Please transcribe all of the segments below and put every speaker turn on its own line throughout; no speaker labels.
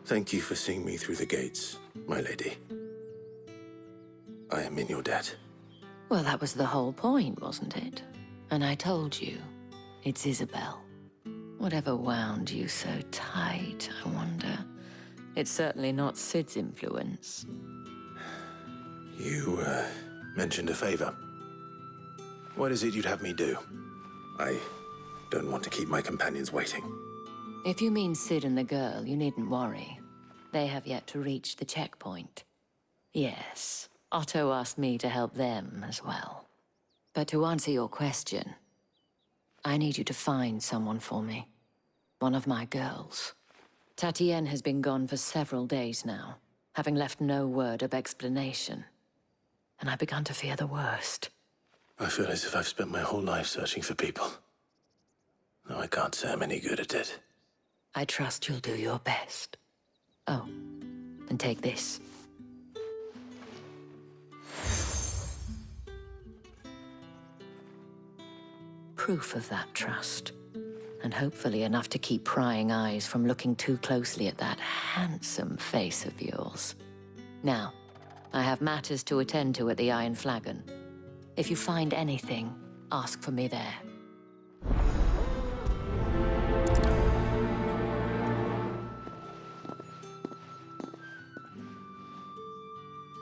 Thank you for seeing me through the gates, my lady. I am in your debt.
Well, that was the whole point, wasn't it? And I told you, it's Isabel. Whatever wound you so tight, I wonder. It's certainly not Sid's influence.
You, mentioned a favor. What is it you'd have me do? I don't want to keep my companions waiting.
If you mean Sid and the girl, you needn't worry. They have yet to reach the checkpoint. Yes, Otto asked me to help them as well. But to answer your question, I need you to find someone for me. One of my girls. Tatienne has been gone for several days now, having left no word of explanation. And I've begun to fear the worst.
I feel as if I've spent my whole life searching for people. Though I can't say I'm any good at it.
I trust you'll do your best. Oh, and take this. Proof of that trust. And hopefully enough to keep prying eyes from looking too closely at that handsome face of yours. Now, I have matters to attend to at the Iron Flagon. If you find anything, ask for me there.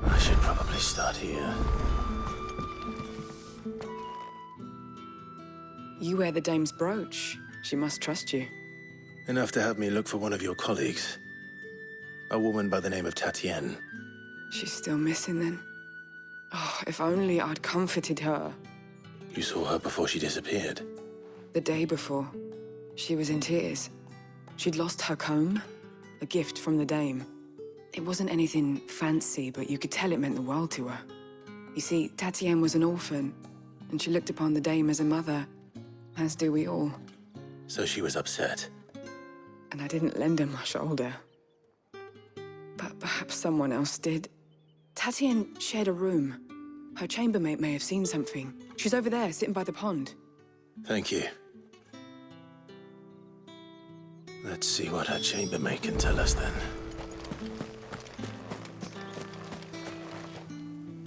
I should probably start here.
You wear the dame's brooch. She must trust you.
Enough to have me look for one of your colleagues. A woman by the name of Tatienne.
She's still missing then. Oh, if only I'd comforted her.
You saw her before she disappeared.
The day before, she was in tears. She'd lost her comb, a gift from the dame. It wasn't anything fancy, but you could tell it meant the world to her. You see, Tatienne was an orphan, and she looked upon the dame as a mother, as do we all.
So she was upset.
And I didn't lend her my shoulder. But perhaps someone else did. Tatienne shared a room. Her chambermaid may have seen something. She's over there, sitting by the pond.
Thank you. Let's see what her chambermaid can tell us then.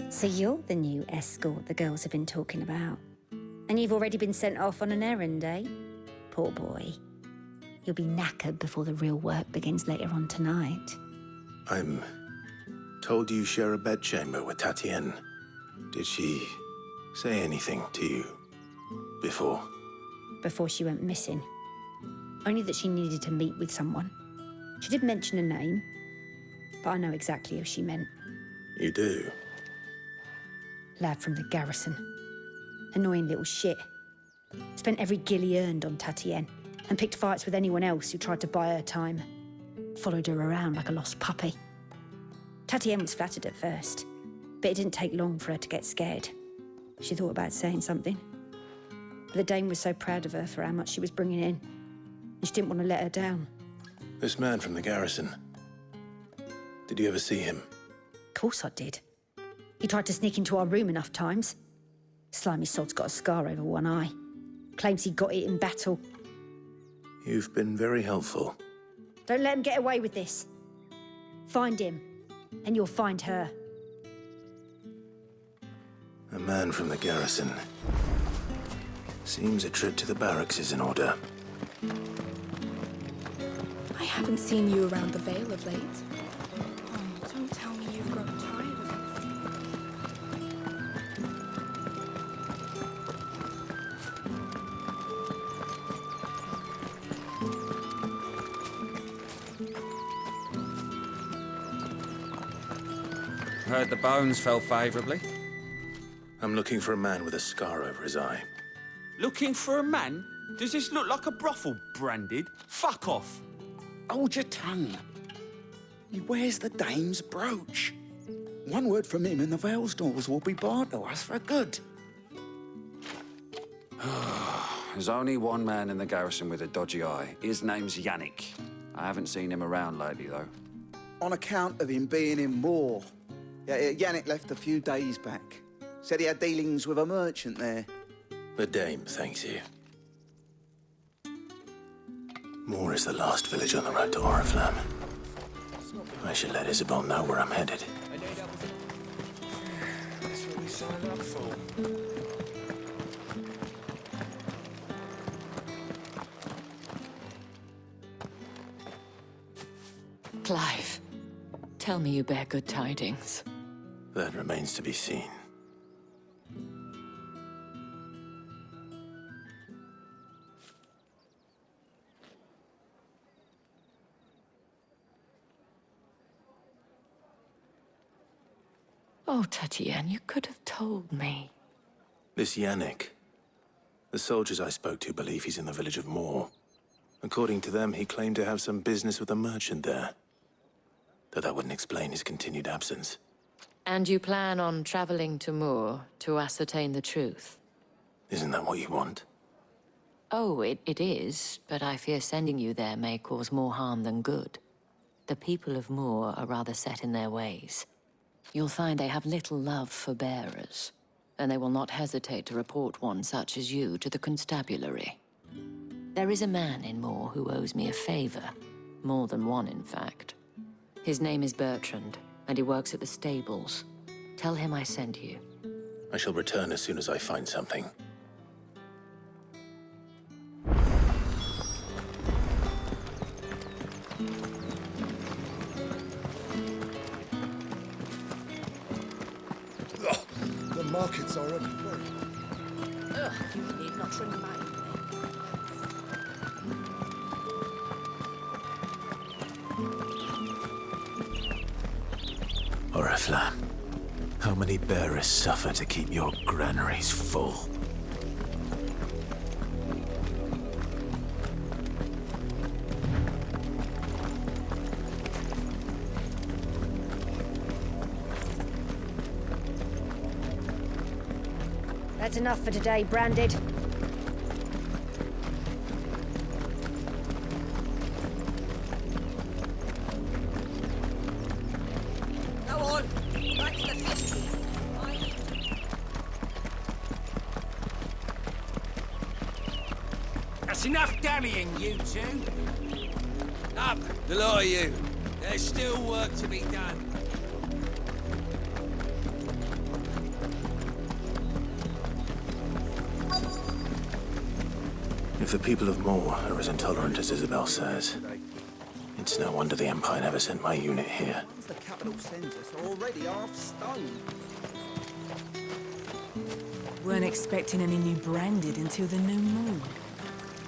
So you're the new escort the girls have been talking about. And you've already been sent off on an errand, eh? Poor boy. You'll be knackered before the real work begins later on tonight.
I'm told you share a bedchamber with Tatienne. Did she say anything to you before?
Before she went missing. Only that she needed to meet with someone. She did mention a name, but I know exactly who she meant.
You do?
Lad from the garrison. Annoying little shit. Spent every guil he earned on Tatienne and picked fights with anyone else who tried to buy her time. Followed her around like a lost puppy. Tatienne was flattered at first, but it didn't take long for her to get scared. She thought about saying something. But the dame was so proud of her for how much she was bringing in, and she didn't want to let her down.
This man from the garrison. Did you ever see him?
Of course I did. He tried to sneak into our room enough times. Slimy sod's got a scar over one eye. Claims he got it in battle.
You've been very helpful.
Don't let him get away with this. Find him, and you'll find her.
A man from the garrison. Seems a trip to the barracks is in order.
I haven't seen you around the Vale of late. Oh, don't tell me you've grown tired of us.
Heard the bones fell favourably.
I'm looking for a man with a scar over his eye.
Looking for a man? Does this look like a brothel branded? Fuck off.
Hold your tongue. He wears the dame's brooch. One word from him and the Vale's doors will be barred to us for good.
There's only one man in the garrison with a dodgy eye. His name's Yannick. I haven't seen him around lately, though.
On account of him being in war. Yeah, Yannick left a few days back. Said he had dealings with a merchant there.
The dame thanks you. Moor is the last village on the road to Oriflamme. I should let Isabel know where I'm headed.
That's what we signed up for.
Clive, tell me you bear good tidings.
That remains to be seen.
Oh, Tatienne, you could have told me.
This Yannick. The soldiers I spoke to believe he's in the village of Moor. According to them, he claimed to have some business with a merchant there. Though that wouldn't explain his continued absence.
And you plan on traveling to Moor to ascertain the truth?
Isn't that what you want?
Oh, it is, but I fear sending you there may cause more harm than good. The people of Moor are rather set in their ways. You'll find they have little love for bearers, and they will not hesitate to report one such as you to the constabulary. There is a man in Moor who owes me a favor. More than one, in fact. His name is Bertrand, and he works at the stables. Tell him I sent you.
I shall return as soon as I find something.
The markets are already full.
Ugh, you need not remind me.
Oriflamme, how many bearers suffer to keep your granaries full?
That's enough for today, Branded.
Go on, back to the 50.
That's enough dallying, you two.
Up, the lot of you. There's still work to be done.
If the people of Moor are as intolerant as Isabel says, it's no wonder the Empire never sent my unit here.
Once the capital census are already half stoned.
Weren't expecting any new Branded until the new moon.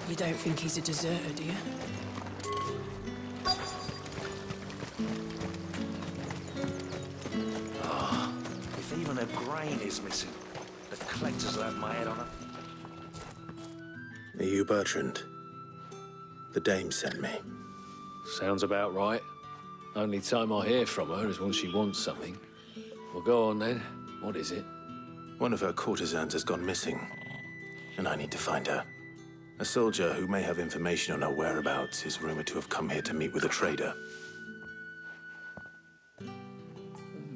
You don't think he's a deserter, do you?
If even a grain is missing, the collectors will have my head on it.
Are you Bertrand? The dame sent me.
Sounds about right. Only time I hear from her is when she wants something. Well, go on then. What is it?
One of her courtesans has gone missing, and I need to find her. A soldier who may have information on her whereabouts is rumored to have come here to meet with a trader.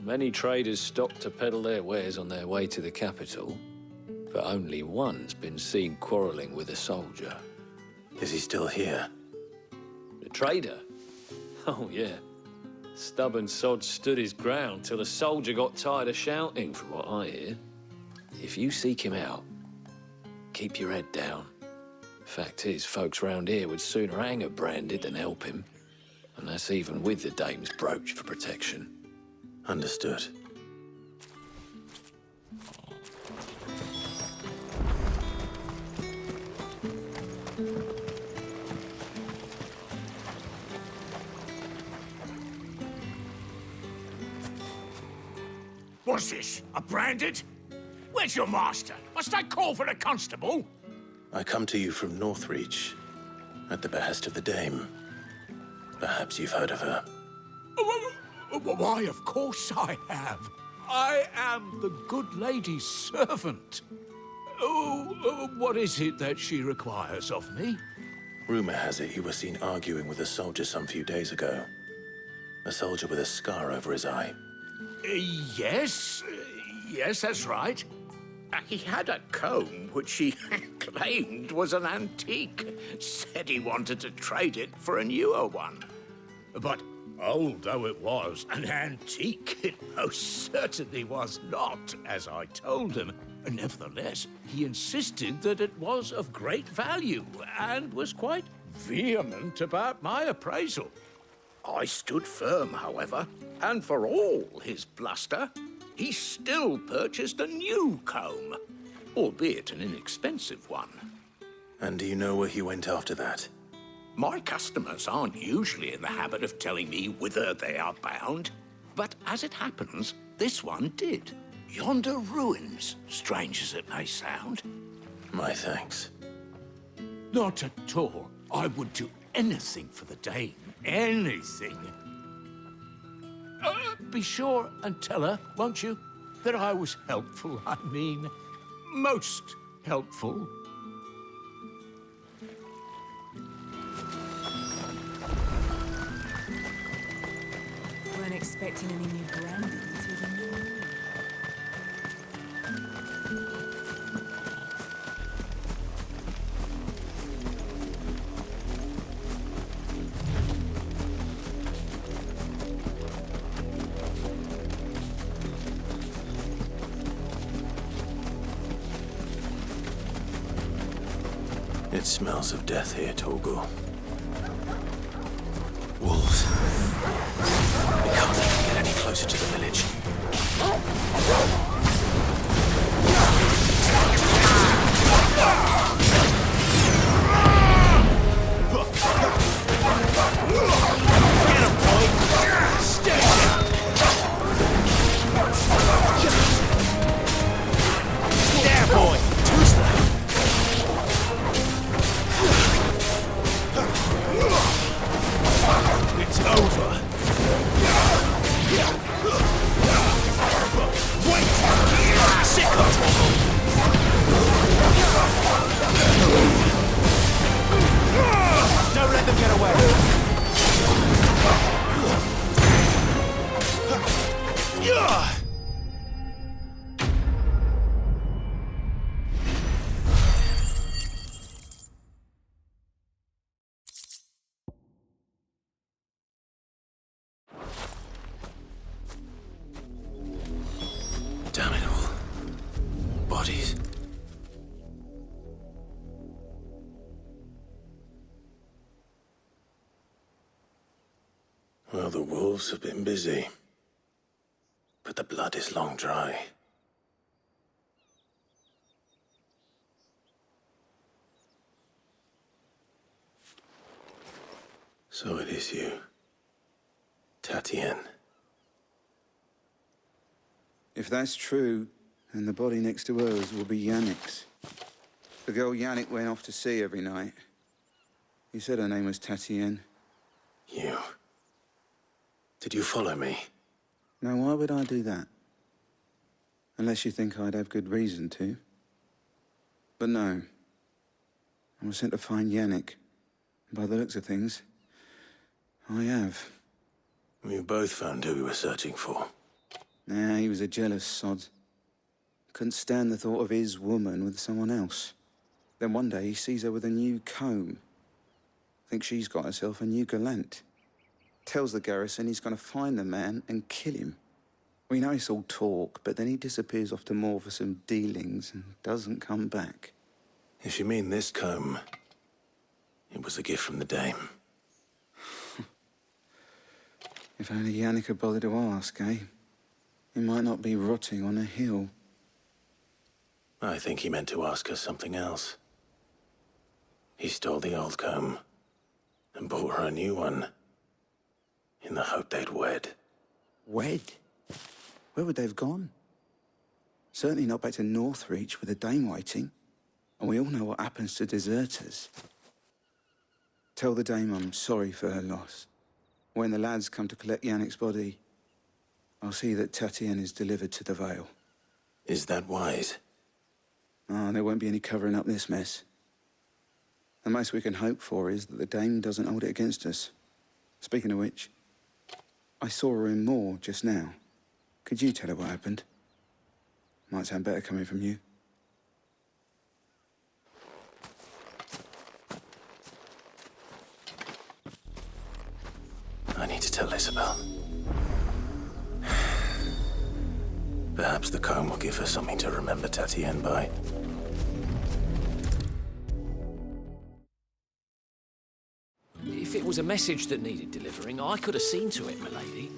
Many traders stop to peddle their wares on their way to the capital, but only one's been seen quarreling with a soldier.
Is he still here?
The trader? Oh, yeah. Stubborn sod stood his ground till the soldier got tired of shouting, from what I hear. If you seek him out, keep your head down. Fact is, folks round here would sooner hang a Branded than help him. And that's even with the dame's brooch for protection.
Understood.
What's this? A Branded? Where's your master? Must I call for the constable?
I come to you from Northreach, at the behest of the dame. Perhaps you've heard of her.
Why, of course I have. I am the good lady's servant. Oh, what is it that she requires of me?
Rumor has it you were seen arguing with a soldier some few days ago. A soldier with a scar over his eye.
Yes, that's right. He had a comb which he claimed was an antique. Said he wanted to trade it for a newer one. But Old though it was, an antique it most certainly was not, as I told him. Nevertheless, he insisted that it was of great value, and was quite vehement about my appraisal. I stood firm, however, and for all his bluster, he still purchased a new comb, albeit an inexpensive one.
And do you know where he went after that?
My customers aren't usually in the habit of telling me whither they are bound, but as it happens, this one did. Yonder ruins, strange as it may sound.
My thanks.
Not at all. I would do anything for the Dame. Anything. Be sure and tell her, won't you, that I was helpful. I mean, most helpful.
Weren't expecting any new brandy until the new moon.
It smells of death here, Torgal. Wolves. We can't let them get any closer to the village.
Get him, boy! Stay down! There, boy! Two's left! It's over. Wait! Sit comfortable. Don't let them get away.
Damn it all. Bodies. Well, the wolves have been busy. But the blood is long dry. So it is you, Tatienne.
If that's true, then the body next to hers will be Yannick's. The girl Yannick went off to sea every night. He said her name was Tatienne.
You. Did you follow me?
Now, why would I do that? Unless you think I'd have good reason to. But no. I was sent to find Yannick. By the looks of things, I have.
We both found who we were searching for.
Nah, he was a jealous sod. Couldn't stand the thought of his woman with someone else. Then one day he sees her with a new comb. Thinks she's got herself a new gallant. Tells the garrison he's gonna find the man and kill him. We know it's all talk, but then he disappears off to Moor for some dealings and doesn't come back.
If you mean this comb, it was a gift from the Dame.
If only Yannick had bothered to ask, eh? He might not be rotting on a hill.
I think he meant to ask her something else. He stole the old comb and bought her a new one in the hope they'd wed.
Wed? Where would they have gone? Certainly not back to Northreach with a Dame waiting. And we all know what happens to deserters. Tell the Dame I'm sorry for her loss. When the lads come to collect Yannick's body, I'll see that Tatienne is delivered to the Vale.
Is that wise?
Ah, there won't be any covering up this mess. The most we can hope for is that the Dame doesn't hold it against us. Speaking of which, I saw her in Moor just now. Could you tell her what happened? Might sound better coming from you.
I need to tell Isabel. Perhaps the comb will give her something to remember Tatienne by.
If it was a message that needed delivering, I could have seen to it, milady.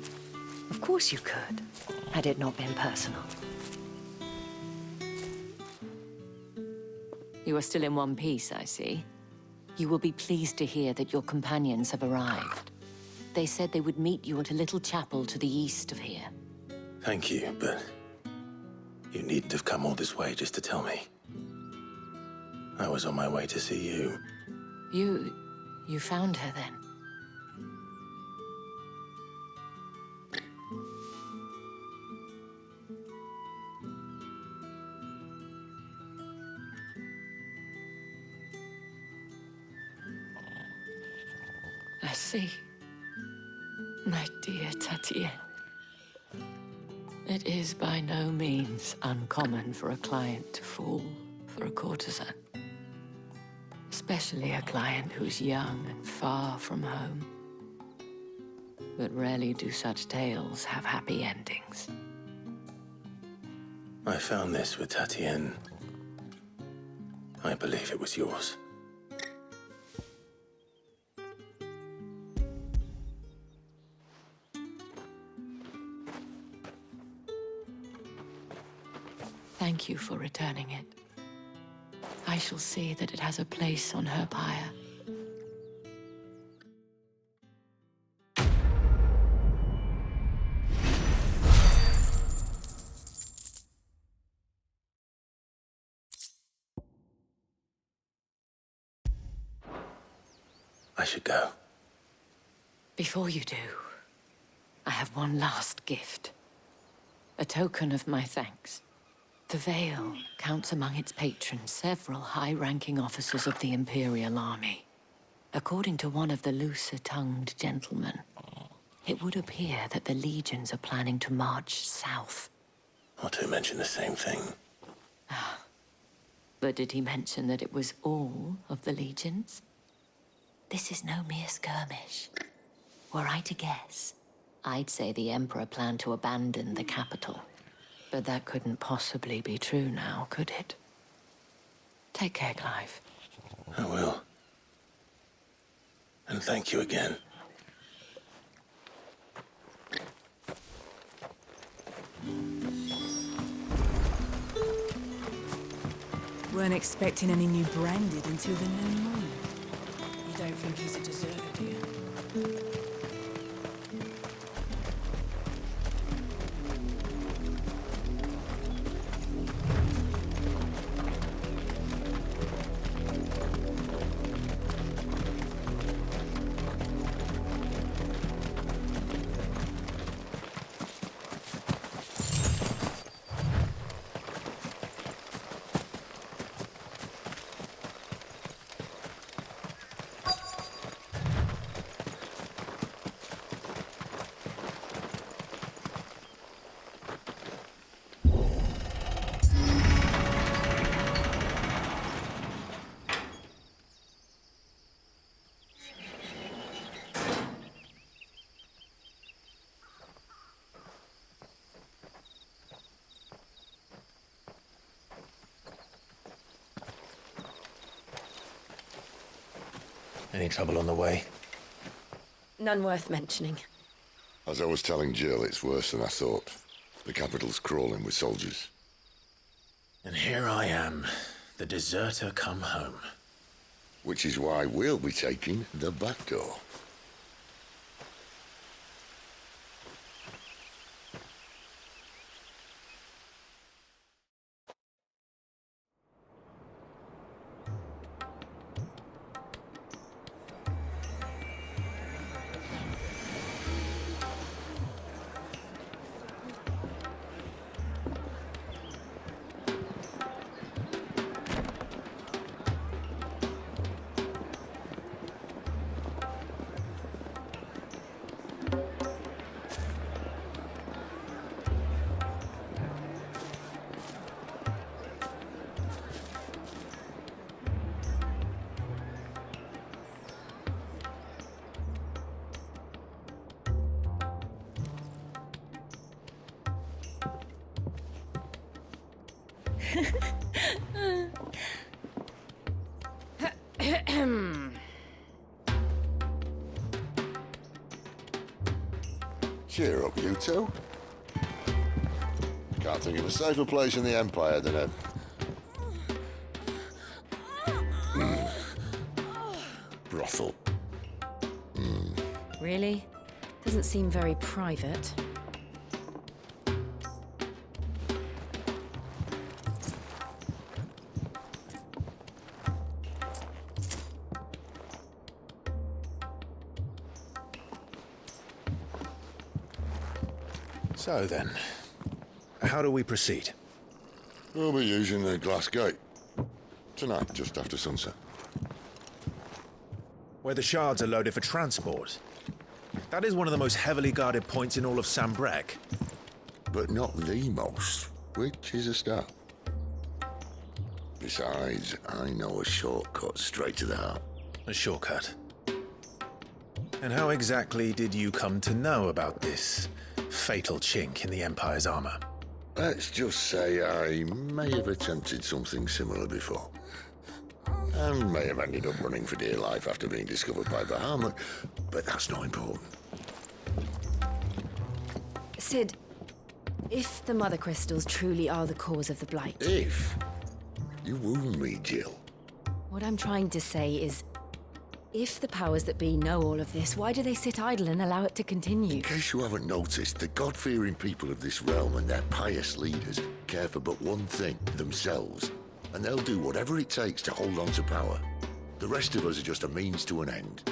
Of course you could, had it not been personal. You are still in one piece, I see. You will be pleased to hear that your companions have arrived. They said they would meet you at a little chapel to the east of here.
Thank you, but you needn't have come all this way just to tell me. I was on my way to see you.
You found her then? I see. My dear Tatienne. It is by no means uncommon for a client to fall for a courtesan. Especially a client who's young and far from home. But rarely do such tales have happy endings.
I found this with Tatienne. I believe it was yours.
Thank you for returning it. I shall see that it has a place on her pyre.
I should go.
Before you do, I have one last gift. A token of my thanks. The Vale counts among its patrons several high-ranking officers of the Imperial Army. According to one of the looser-tongued gentlemen, it would appear that the legions are planning to march south.
Otto mentioned the same thing.
But did he mention that it was all of the legions? This is no mere skirmish. Were I to guess, I'd say the Emperor planned to abandon the capital. But that couldn't possibly be true now, could it? Take care, Clive.
I will. And thank you again.
Weren't expecting any new branded until the new moon.
You don't think he's a deserter, do you?
Any trouble on the way?
None worth mentioning.
As I was telling Jill, it's worse than I thought. The capital's crawling with soldiers.
And here I am, the deserter come home.
Which is why we'll be taking the back door. Cheer up, you two. Can't think of a safer place in the Empire than a... brothel.
Really? Doesn't seem very private.
So then, how do we proceed?
We'll be using the glass gate. Tonight, just after sunset.
Where the shards are loaded for transport. That is one of the most heavily guarded points in all of Sambrek.
But not the most, which is a start. Besides, I know a shortcut straight to the heart.
A shortcut. And how exactly did you come to know about this fatal chink in the Empire's armor?
Let's just say I may have attempted something similar before. And may have ended up running for dear life after being discovered by Bahamut, but that's not important.
Sid, if the Mother Crystals truly are the cause of the Blight...
If? You wound me, Jill.
What I'm trying to say is, if the powers that be know all of this, why do they sit idle and allow it to continue?
In case you haven't noticed, the God-fearing people of this realm and their pious leaders care for but one thing, themselves. And they'll do whatever it takes to hold on to power. The rest of us are just a means to an end.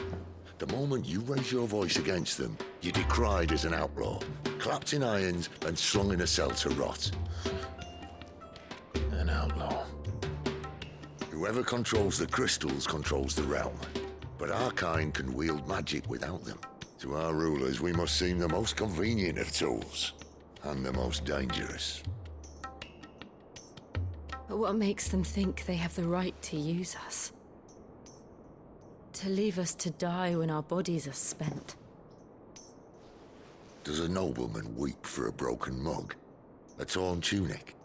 The moment you raise your voice against them, you're decried as an outlaw, clapped in irons and slung in a cell to rot.
An outlaw.
Whoever controls the crystals controls the realm. But our kind can wield magic without them. To our rulers, we must seem the most convenient of tools, and the most dangerous.
But what makes them think they have the right to use us? To leave us to die when our bodies are spent?
Does a nobleman weep for a broken mug? A torn tunic?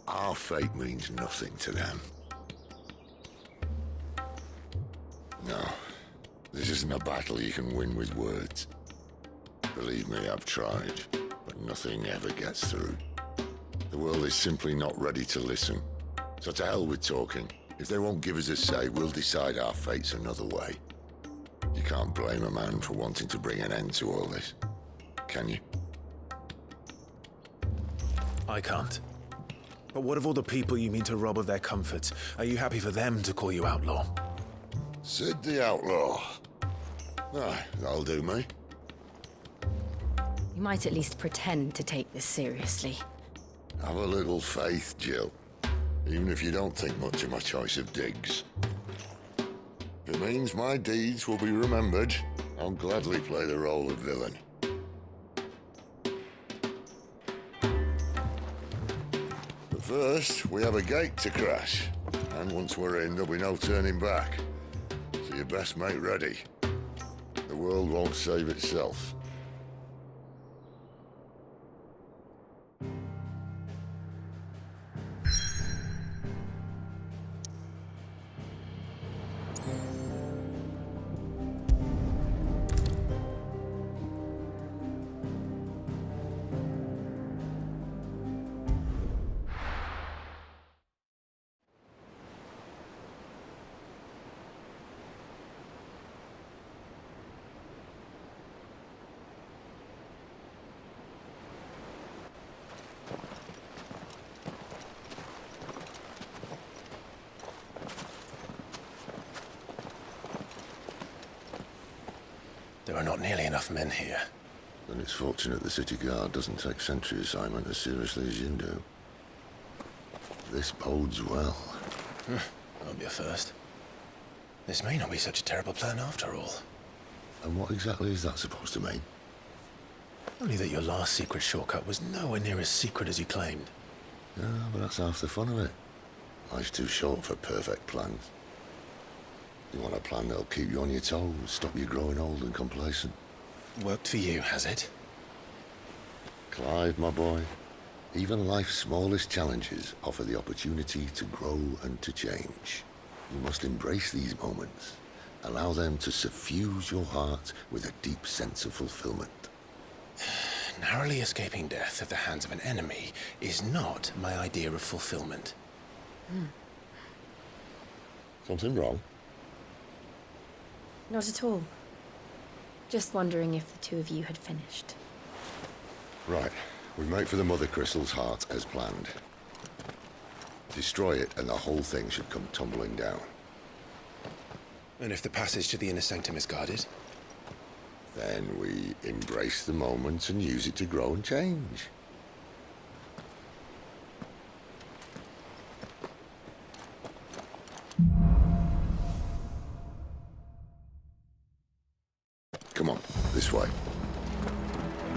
Our fate means nothing to them. No, this isn't a battle you can win with words. Believe me, I've tried, but nothing ever gets through. The world is simply not ready to listen. So to hell with talking. If they won't give us a say, we'll decide our fates another way. You can't blame a man for wanting to bring an end to all this, can you?
I can't. But what of all the people you mean to rob of their comforts? Are you happy for them to call you outlaw?
Sid the Outlaw. Aye, that'll do me.
You might at least pretend to take this seriously.
Have a little faith, Jill. Even if you don't think much of my choice of digs. If it means my deeds will be remembered, I'll gladly play the role of villain. But first, we have a gate to crash. And once we're in, there'll be no turning back. So you best make ready. The world won't save itself.
There are not nearly enough men here.
Then it's fortunate the city guard doesn't take sentry assignment as seriously as you do. This bodes well.
Won't be a first. This may not be such a terrible plan after all.
And what exactly is that supposed to mean?
Only that your last secret shortcut was nowhere near as secret as you claimed.
Yeah, but that's half the fun of it. Life's too short for perfect plans. You want a plan that'll keep you on your toes, stop you growing old and complacent.
Worked for you, has it?
Clive, my boy, Even life's smallest challenges offer the opportunity to grow and to change. You must embrace these moments. Allow them to suffuse your heart with a deep sense of fulfillment.
Narrowly escaping death at the hands of an enemy is not my idea of fulfillment.
Something wrong?
Not at all. Just wondering if the two of you had finished.
Right. We make for the Mother Crystal's heart as planned. Destroy it and the whole thing should come tumbling down.
And if the passage to the inner sanctum is guarded?
Then we embrace the moment and use it to grow and change. Come on, this way.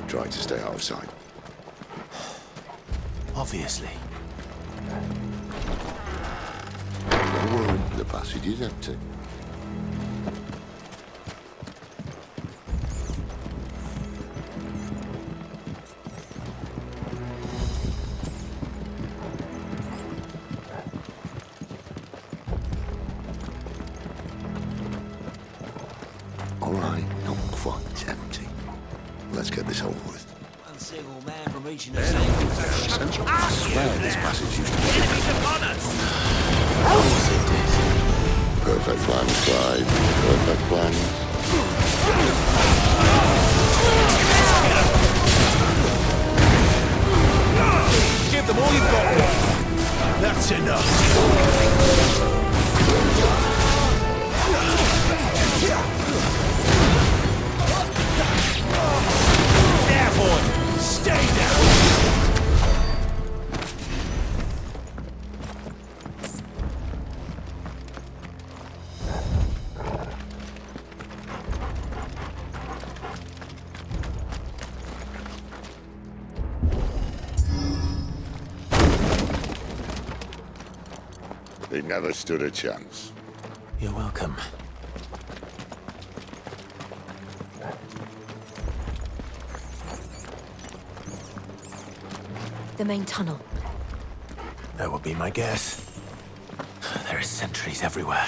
Try to stay out of sight.
Obviously.
Don't worry, the passage is empty. All right, not quite empty. Let's get this over with.
One single man from reaching the same.
I swear this passage used to be...
Enemies upon us!
Perfect plan, Clyde. Perfect plan.
Give them all you've got. That's enough. There, boy. Stay down.
They never stood a chance.
You're welcome.
The main tunnel.
That would be my guess. There are sentries everywhere.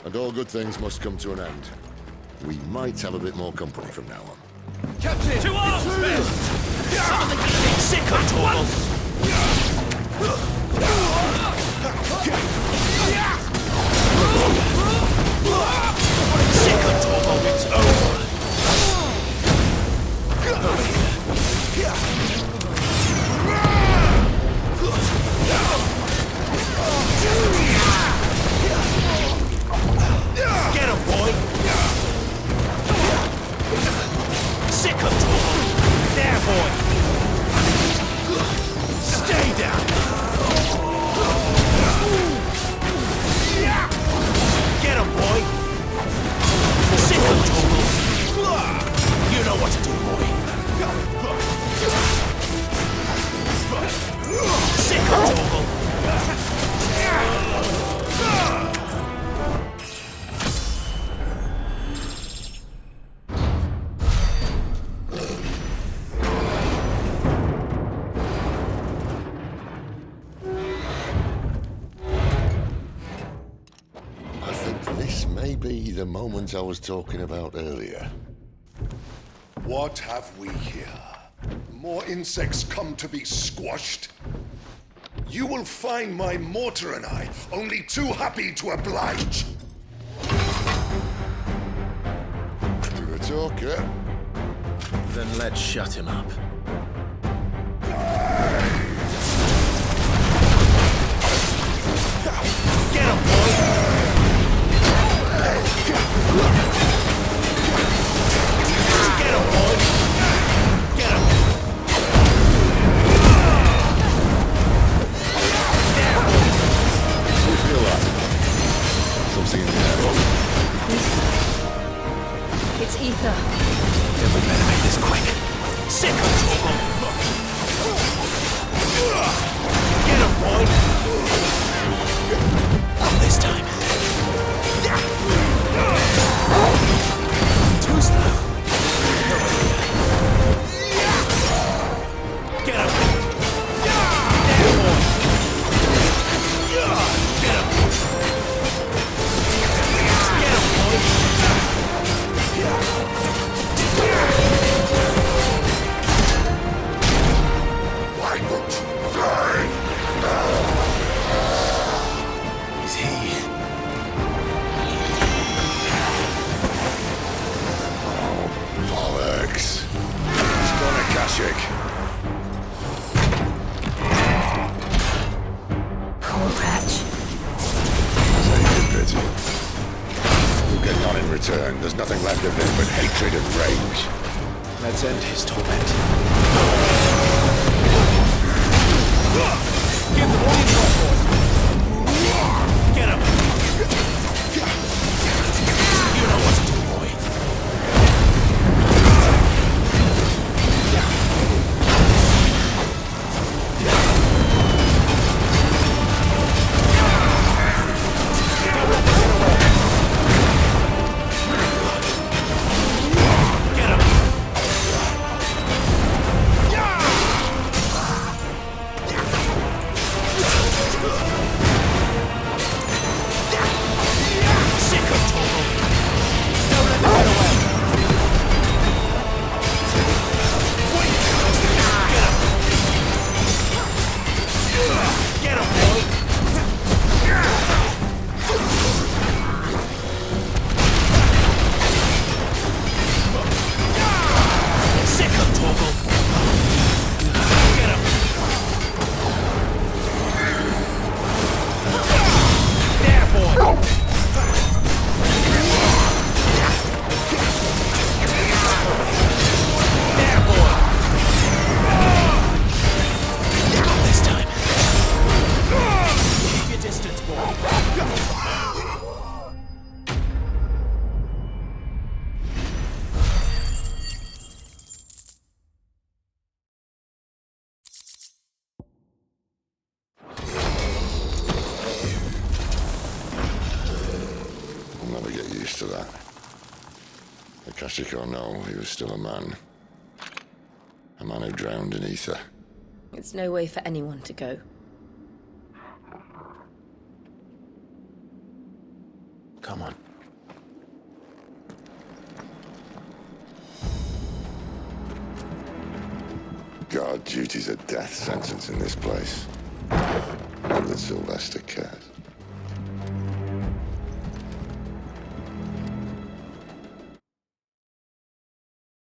And all good things must come to an end. We might have a bit more company from now on.
Captain! To arms, men! Some of the getting sick of Torval! Sick of Torval, it's over! Get him, boy! Sick of Torval! There, boy! Stay down! Get him, boy! Sick of Torval! You know what to do, boy! Sick of Torval!
Be the moment I was talking about earlier.
What have we here? More insects come to be squashed? You will find my mortar and I only too happy to oblige.
To the talker.
Then let's shut him up.
Get him, boy! Get him, boy! Get him!
It's ether.
Then we better make this quick.
Sick of trouble! Get him, boy!
Not this time. Too slow.
Get him! There, boy! Get him! Get him, boy!
Why won't you die now?
Is he?
Bollocks. He's gone to Kashyyyk.
Poor wretch.
Save the pity. We're getting on in return. There's nothing left of him but hatred and rage.
Let's end his torment.
Give the boy his boy! Get him! You know what to do, boy. Get him! Sick of trouble! Don't let them get away! Wait! Get him! Get him, boy! Sick of trouble! Get him! There, boy! There, boy!
Not this time.
Keep your distance, boy.
I'll never get used to that. The Kashyyyk or no, he was still a man. A man who drowned in ether.
It's no way for anyone to go.
Come on.
God, duty's a death sentence in this place. Not that Sylvester cares.